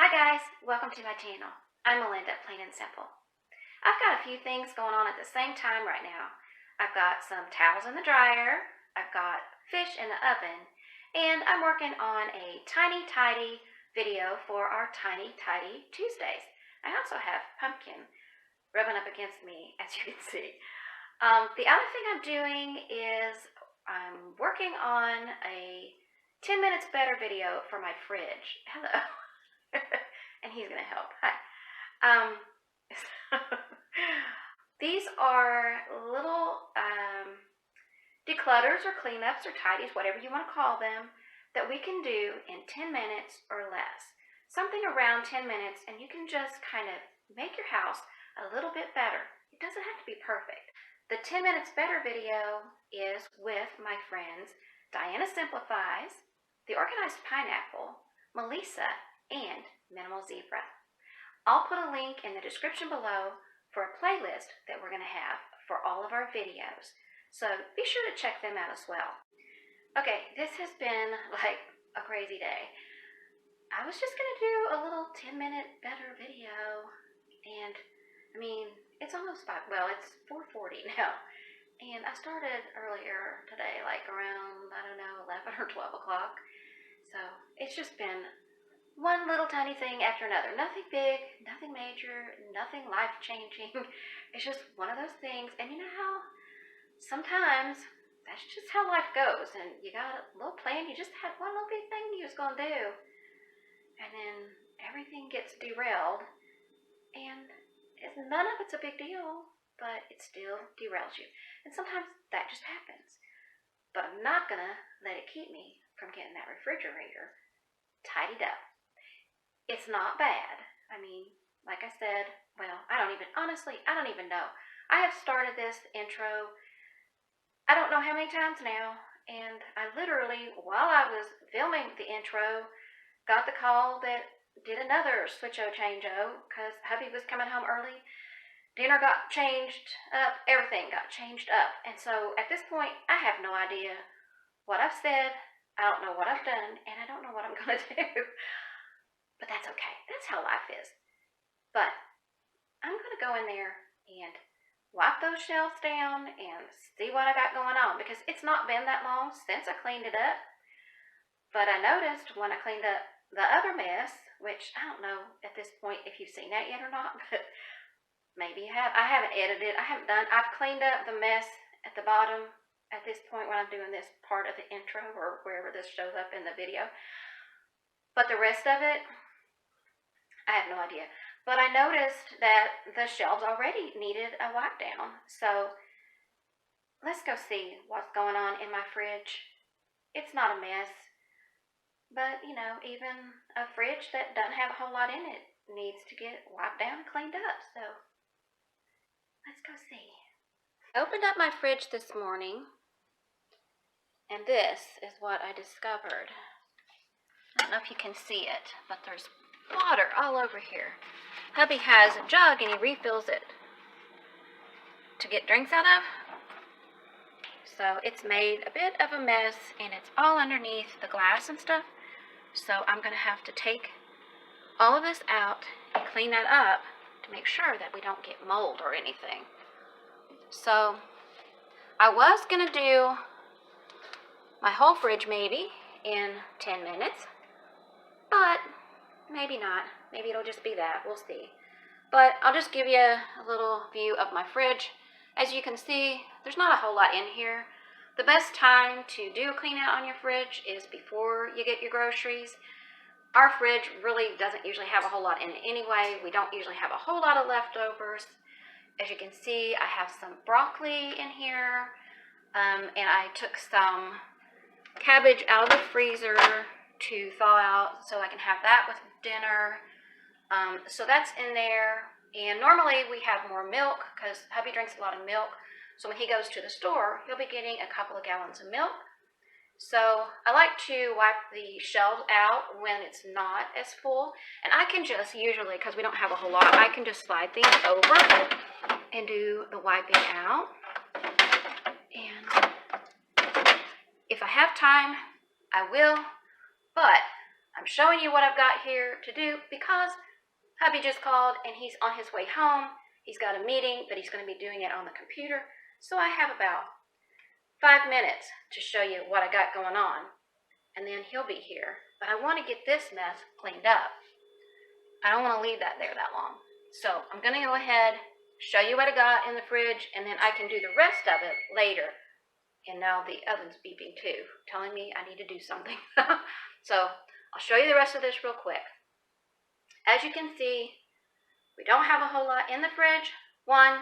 Hi guys, welcome to my channel. I'm Melinda, plain and simple. I've got a few things going on at the same time right now. I've got some towels in the dryer, I've got fish in the oven, and I'm working on a tiny tidy video for our Tiny Tidy Tuesdays. I also have pumpkin rubbing up against me, as you can see. The other thing I'm doing is I'm working on a 10 minutes better video for my fridge. Hello. And he's gonna help. Hi. These are little declutters or cleanups or tidies, whatever you want to call them, that we can do in 10 minutes or less. Something around 10 minutes, and you can just kind of make your house a little bit better. It doesn't have to be perfect. The 10 minutes better video is with my friends Diana Simplifies, The Organized Pineapple, Melesa, and Minimal Zebra. I'll put a link in the description below for a playlist that we're going to have for all of our videos. So be sure to check them out as well. Okay, this has been like a crazy day. I was just going to do a little 10-minute better video, and I mean, it's almost 4:40 now. And I started earlier today, like around, I don't know, 11 or 12 o'clock. So it's just been one little tiny thing after another. Nothing big, nothing major, nothing life-changing. It's just one of those things. And you know how sometimes that's just how life goes. And you got a little plan. You just had one little big thing you was going to do. And then everything gets derailed. And none of it's a big deal, but it still derails you. And sometimes that just happens. But I'm not going to let it keep me from getting that refrigerator tidied up. It's not bad. I mean, like I said, well, I don't even know. I have started this intro, I don't know how many times now, and I literally, while I was filming the intro, got the call that did another switch-o change-o, because hubby was coming home early. Dinner got changed up, everything got changed up, and so at this point, I have no idea what I've said, I don't know what I've done, and I don't know what I'm going to do. But that's okay. That's how life is. But I'm going to go in there and wipe those shelves down and see what I got going on, because it's not been that long since I cleaned it up. But I noticed when I cleaned up the other mess, which I don't know at this point if you've seen that yet or not, but maybe you have. I haven't edited. I've cleaned up the mess at the bottom at this point when I'm doing this part of the intro or wherever this shows up in the video. But the rest of it, I have no idea. But I noticed that the shelves already needed a wipe down. So let's go see what's going on in my fridge. It's not a mess. But, you know, even a fridge that doesn't have a whole lot in it needs to get wiped down and cleaned up. So let's go see. I opened up my fridge this morning, and this is what I discovered. I don't know if you can see it, but there's water all over here. Hubby has a jug and he refills it to get drinks out of. So it's made a bit of a mess and it's all underneath the glass and stuff. So I'm going to have to take all of this out and clean that up to make sure that we don't get mold or anything. So I was going to do my whole fridge maybe in 10 minutes. But maybe not. Maybe it'll just be that. We'll see. But I'll just give you a little view of my fridge. As you can see, there's not a whole lot in here. The best time to do a clean out on your fridge is before you get your groceries. Our fridge really doesn't usually have a whole lot in it anyway. We don't usually have a whole lot of leftovers. As you can see, I have some broccoli in here. And I took some cabbage out of the freezer to thaw out so I can have that with dinner. So that's in there. And normally we have more milk because hubby drinks a lot of milk. So when he goes to the store, he'll be getting a couple of gallons of milk. So I like to wipe the shelves out when it's not as full. And I can just usually, because we don't have a whole lot, I can just slide things over and do the wiping out. And if I have time, I will. But I'm showing you what I've got here to do because hubby just called and he's on his way home. He's got a meeting, but he's going to be doing it on the computer. So I have about 5 minutes to show you what I got going on, and then he'll be here. But I want to get this mess cleaned up. I don't want to leave that there that long. So I'm going to go ahead, show you what I got in the fridge, and then I can do the rest of it later. And now the oven's beeping too, telling me I need to do something. So I'll show you the rest of this real quick. As you can see, we don't have a whole lot in the fridge. One,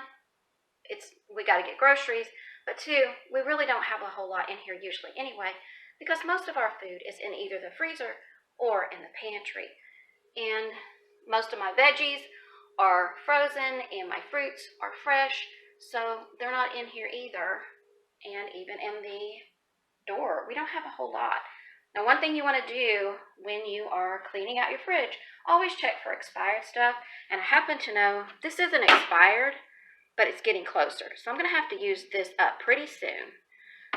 we got to get groceries. But two, we really don't have a whole lot in here usually anyway, because most of our food is in either the freezer or in the pantry. And most of my veggies are frozen and my fruits are fresh, so they're not in here either. And even in the door, we don't have a whole lot. Now, one thing you want to do when you are cleaning out your fridge, always check for expired stuff. And I happen to know this isn't expired, but it's getting closer. So I'm going to have to use this up pretty soon.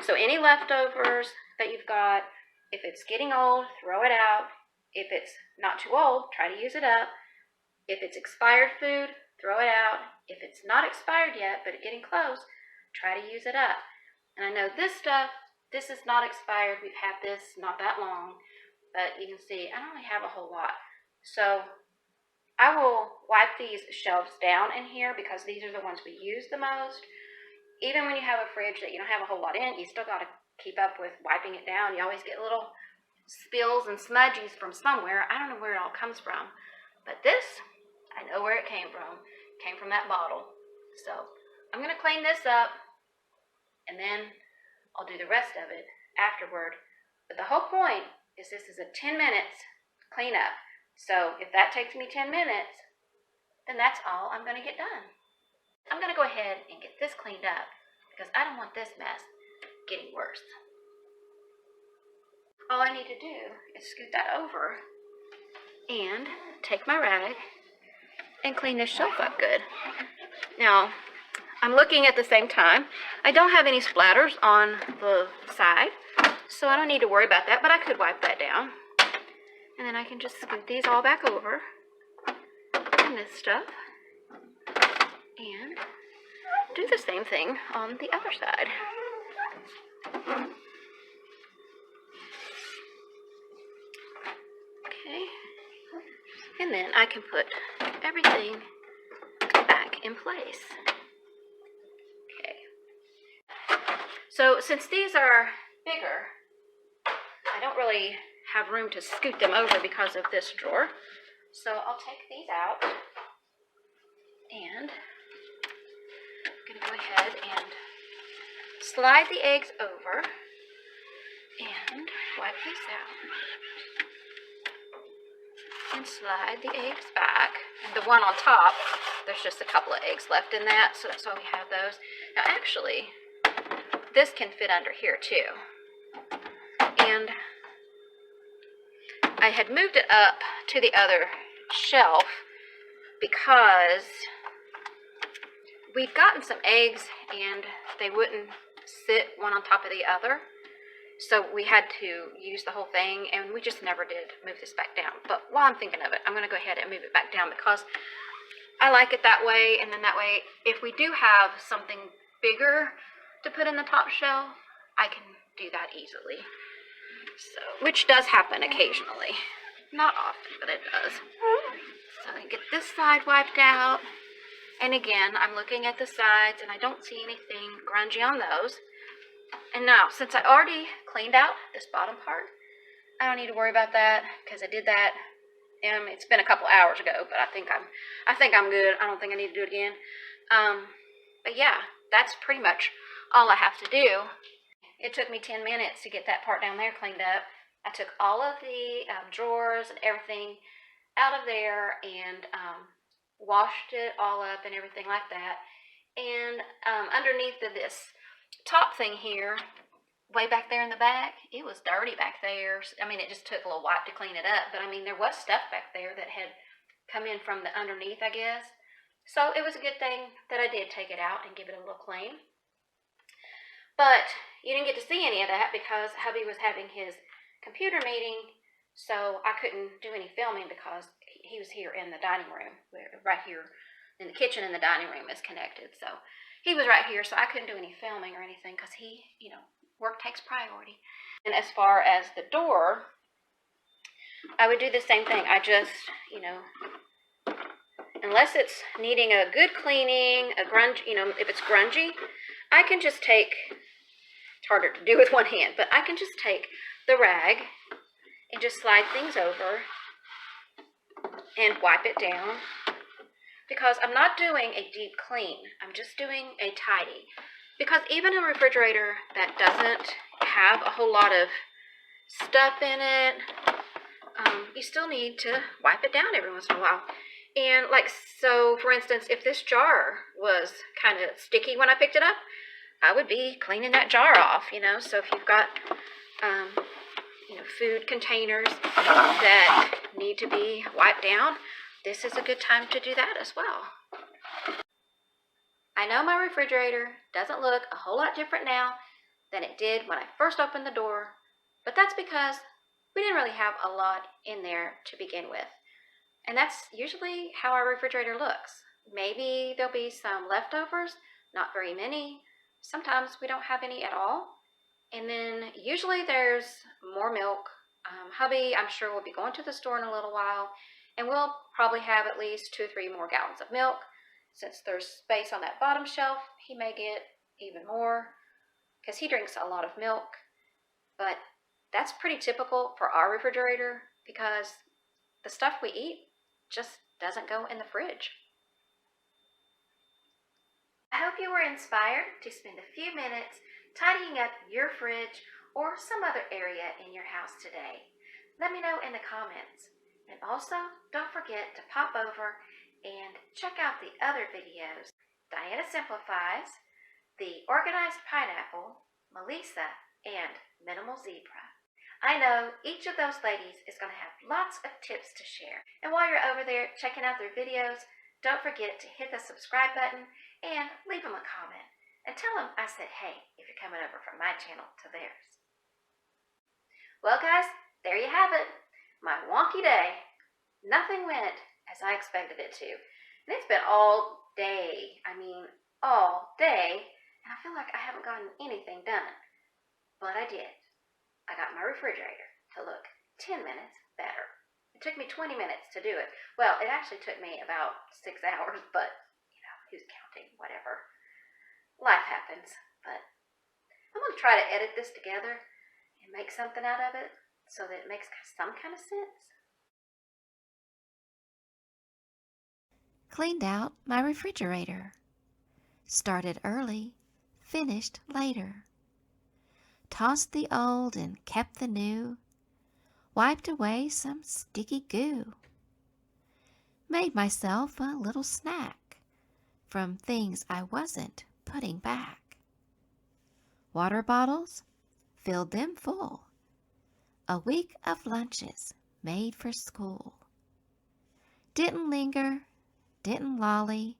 So any leftovers that you've got, if it's getting old, throw it out. If it's not too old, try to use it up. If it's expired food, throw it out. If it's not expired yet, but it's getting close, try to use it up. And I know this stuff, this is not expired. We've had this not that long, but you can see I don't really have a whole lot. So I will wipe these shelves down in here because these are the ones we use the most. Even when you have a fridge that you don't have a whole lot in, you still got to keep up with wiping it down. You always get little spills and smudgies from somewhere. I don't know where it all comes from. But this, I know where it came from. It came from that bottle. So I'm going to clean this up, and then I'll do the rest of it afterward. But the whole point is this is a 10 minutes cleanup. So if that takes me 10 minutes, then that's all I'm going to get done. I'm going to go ahead and get this cleaned up because I don't want this mess getting worse. All I need to do is scoot that over and take my rag and clean this shelf up good. Now, I'm looking at the same time. I don't have any splatters on the side, so I don't need to worry about that, but I could wipe that down. And then I can just scoot these all back over and this stuff and do the same thing on the other side. Okay, and then I can put everything back in place. Okay, so since these are bigger, I don't really have room to scoot them over because of this drawer. So I'll take these out and I'm going to go ahead and slide the eggs over and wipe these out. And slide the eggs back. And the one on top, there's just a couple of eggs left in that, so that's why we have those. Now actually, this can fit under here too. And I had moved it up to the other shelf because we'd gotten some eggs and they wouldn't sit one on top of the other. So we had to use the whole thing, and we just never did move this back down. But while I'm thinking of it, I'm going to go ahead and move it back down because I like it that way. And then that way, if we do have something bigger to put in the top shelf, I can do that easily. So, which does happen occasionally. Not often, but it does. So I get this side wiped out. And again, I'm looking at the sides, and I don't see anything grungy on those. And now, since I already cleaned out this bottom part, I don't need to worry about that because I did that. It's been a couple hours ago, but I think I'm good. I don't think I need to do it again. But yeah, that's pretty much all I have to do. It took me 10 minutes to get that part down there cleaned up. I took all of the drawers and everything out of there and washed it all up and everything like that. And underneath of this top thing here, way back there in the back, it was dirty back there. I mean, it just took a little wipe to clean it up. But I mean, there was stuff back there that had come in from the underneath, I guess. So it was a good thing that I did take it out and give it a little clean. But you didn't get to see any of that because hubby was having his computer meeting So I couldn't do any filming because he was here in the dining room, right here in the kitchen, and the dining room is connected. So he was right here, so I couldn't do any filming or anything because he, work takes priority. And as far as the door, I would do the same thing. I just, unless it's needing a good cleaning, if it's grungy, I can just take, it's harder to do with one hand, but I can just take the rag and just slide things over and wipe it down, because I'm not doing a deep clean. I'm just doing a tidy, because even a refrigerator that doesn't have a whole lot of stuff in it, you still need to wipe it down every once in a while. And so for instance, if this jar was kind of sticky when I picked it up, I would be cleaning that jar off, So if you've got, food containers that need to be wiped down, this is a good time to do that as well. I know my refrigerator doesn't look a whole lot different now than it did when I first opened the door, but that's because we didn't really have a lot in there to begin with. And that's usually how our refrigerator looks. Maybe there'll be some leftovers, not very many. Sometimes we don't have any at all. And then usually there's more milk. Hubby, I'm sure, will be going to the store in a little while, and we'll probably have at least 2 or 3 more gallons of milk. Since there's space on that bottom shelf, he may get even more because he drinks a lot of milk. But that's pretty typical for our refrigerator because the stuff we eat just doesn't go in the fridge. I hope you were inspired to spend a few minutes tidying up your fridge or some other area in your house today. Let me know in the comments. And also, don't forget to pop over and check out the other videos: Diana Simplifies, The Organized Pineapple, Melesa, and Minimal Zebra. I know each of those ladies is going to have lots of tips to share. And while you're over there checking out their videos, don't forget to hit the subscribe button and leave them a comment. And tell them I said hey if you're coming over from my channel to theirs. Well guys, there you have it. My wonky day. Nothing went as I expected it to. And it's been all day. All day. And I feel like I haven't gotten anything done. But I did. I got my refrigerator to look 10 minutes better. It took me 20 minutes to do it. Well, it actually took me about 6 hours, but, who's counting? Whatever. Life happens. But I'm going to try to edit this together and make something out of it so that it makes some kind of sense. Cleaned out my refrigerator. Started early, finished later. Tossed the old and kept the new. Wiped away some sticky goo. Made myself a little snack from things I wasn't putting back. Water bottles, filled them full. A week of lunches made for school. Didn't linger, didn't lolly,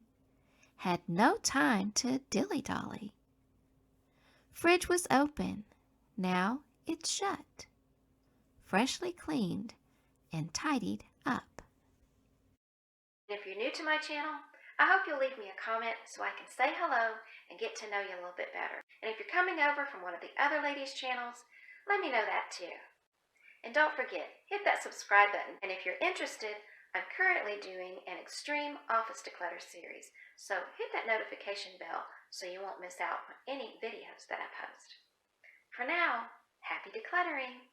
had no time to dilly-dolly. Fridge was open, now it's shut. Freshly cleaned and tidied up. If you're new to my channel, I hope you'll leave me a comment so I can say hello and get to know you a little bit better. And if you're coming over from one of the other ladies' channels, let me know that too. And don't forget, hit that subscribe button. And if you're interested, I'm currently doing an extreme office declutter series, so hit that notification bell so you won't miss out on any videos that I post. For now, happy decluttering!